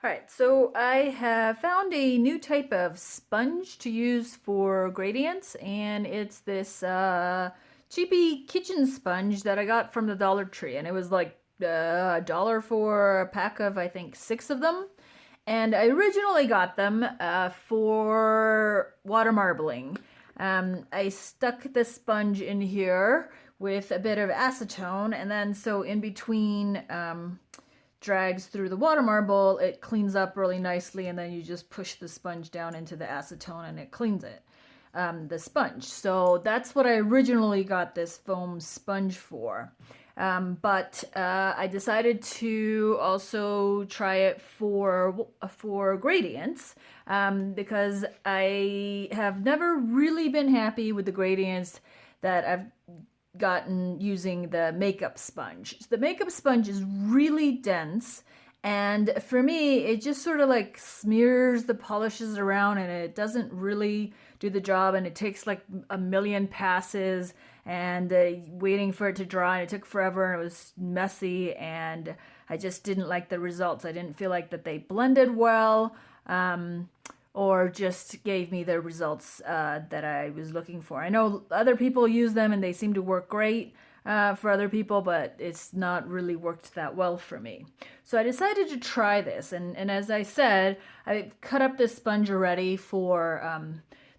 All right, so I have found a new type of sponge to use for gradients, and it's this cheapy kitchen sponge that I got from the Dollar Tree, and it was like a dollar for a pack of, I think, 6 of them. And I originally got them for water marbling. I stuck the sponge in here with a bit of acetone, and then so in between drags through the water marble, it cleans up really nicely, and then you just push the sponge down into the acetone and it cleans it, the sponge. So that's what I originally got this foam sponge for. But I decided to also try it for gradients, because I have never really been happy with the gradients that I've gotten using the makeup sponge. So the makeup sponge is really dense, and for me it just sort of like smears the polishes around and it doesn't really do the job, and it takes like a million passes and waiting for it to dry, and it took forever and it was messy, and I just didn't like the results. I didn't feel like that they blended well, or just gave me the results that I was looking for. I know other people use them and they seem to work great for other people, but it's not really worked that well for me. So I decided to try this, and as I said, I cut up this sponge already for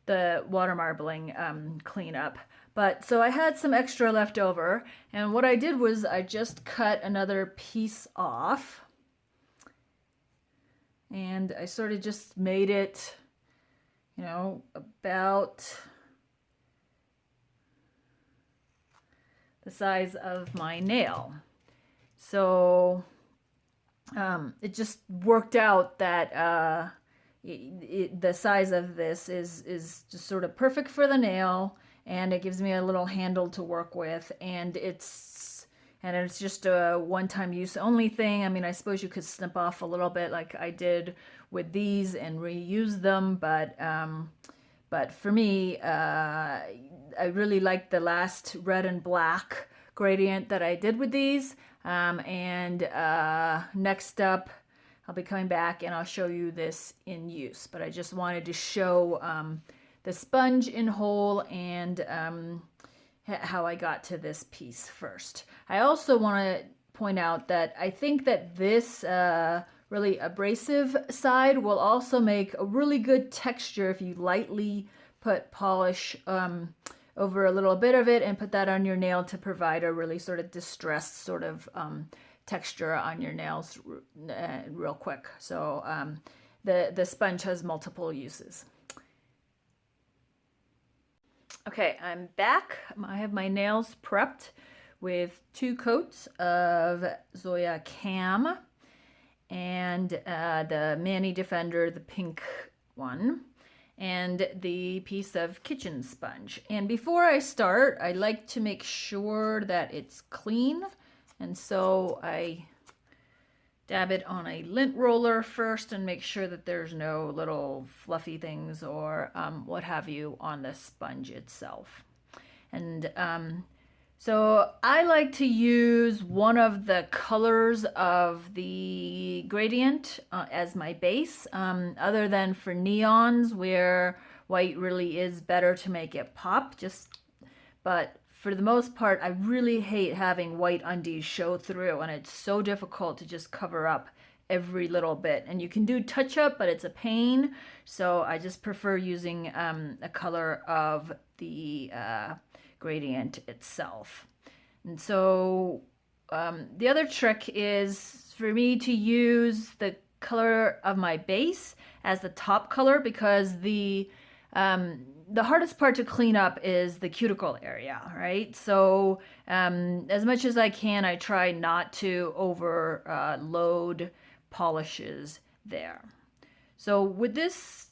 the water marbling cleanup. But so I had some extra left over, and what I did was I just cut another piece off, and I sort of just made it, about the size of my nail. So it just worked out that the size of this is just sort of perfect for the nail, and it gives me a little handle to work with, and it's just a one-time use only thing. I mean, I suppose you could snip off a little bit like I did with these and reuse them, but for me, I really like the last red and black gradient that I did with these. And next up, I'll be coming back and I'll show you this in use. But I just wanted to show the sponge in whole, and how I got to this piece first. I also want to point out that I think that this really abrasive side will also make a really good texture if you lightly put polish over a little bit of it and put that on your nail to provide a really sort of distressed sort of texture on your nails real quick. So the sponge has multiple uses. Okay, I'm back. I have my nails prepped with 2 coats of Zoya Cam and the Mani Defender, the pink one, and the piece of kitchen sponge. And before I start, I like to make sure that it's clean, and so I dab it on a lint roller first and make sure that there's no little fluffy things or what have you on the sponge itself. And so I like to use one of the colors of the gradient as my base, other than for neons where white really is better to make it pop. But for the most part, I really hate having white undies show through, and it's so difficult to just cover up every little bit. And you can do touch up, but it's a pain. So I just prefer using a color of the gradient itself. And so the other trick is for me to use the color of my base as the top color, because the hardest part to clean up is the cuticle area, right? So as much as I can, I try not to overload polishes there. So with this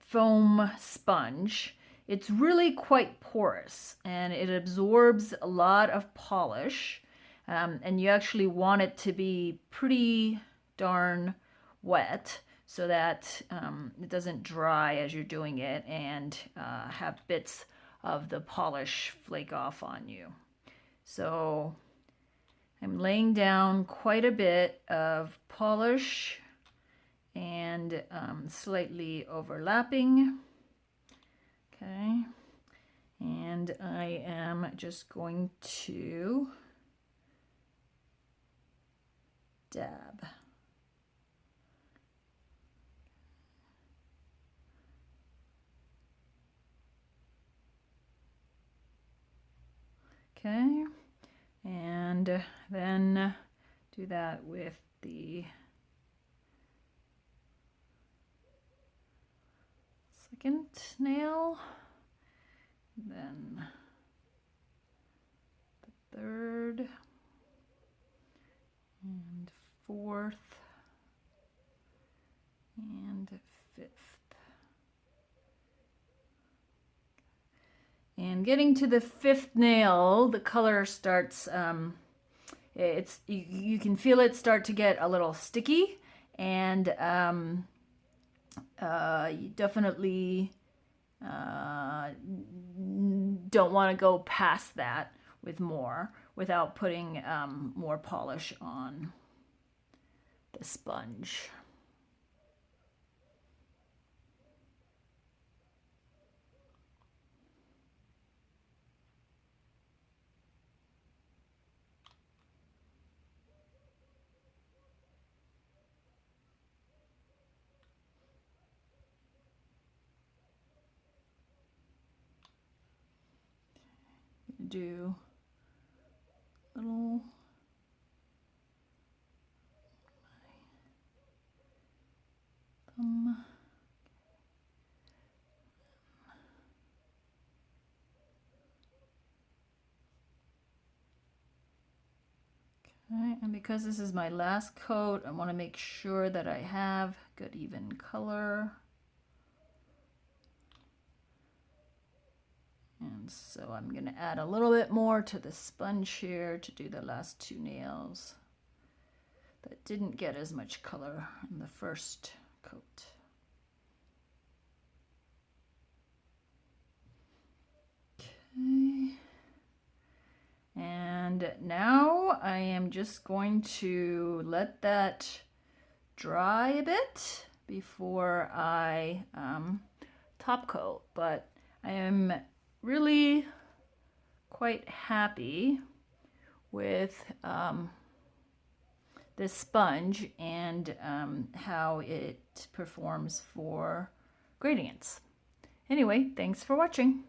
foam sponge, it's really quite porous and it absorbs a lot of polish, and you actually want it to be pretty darn wet so that it doesn't dry as you're doing it and have bits of the polish flake off on you. So I'm laying down quite a bit of polish and slightly overlapping. Okay, and I am just going to dab. Okay, and then do that with the second nail, then the third and fourth and fifth. And getting to the fifth nail, the color starts, you can feel it start to get a little sticky, and you definitely don't want to go past that with more without putting more polish on the sponge. Do little thumb. Okay, and because this is my last coat, I want to make sure that I have good even color. And so I'm going to add a little bit more to the sponge here to do the last two nails that didn't get as much color in the first coat. Okay. And now I am just going to let that dry a bit before I top coat, but I am really quite happy with this sponge and how it performs for gradients. Anyway, thanks for watching.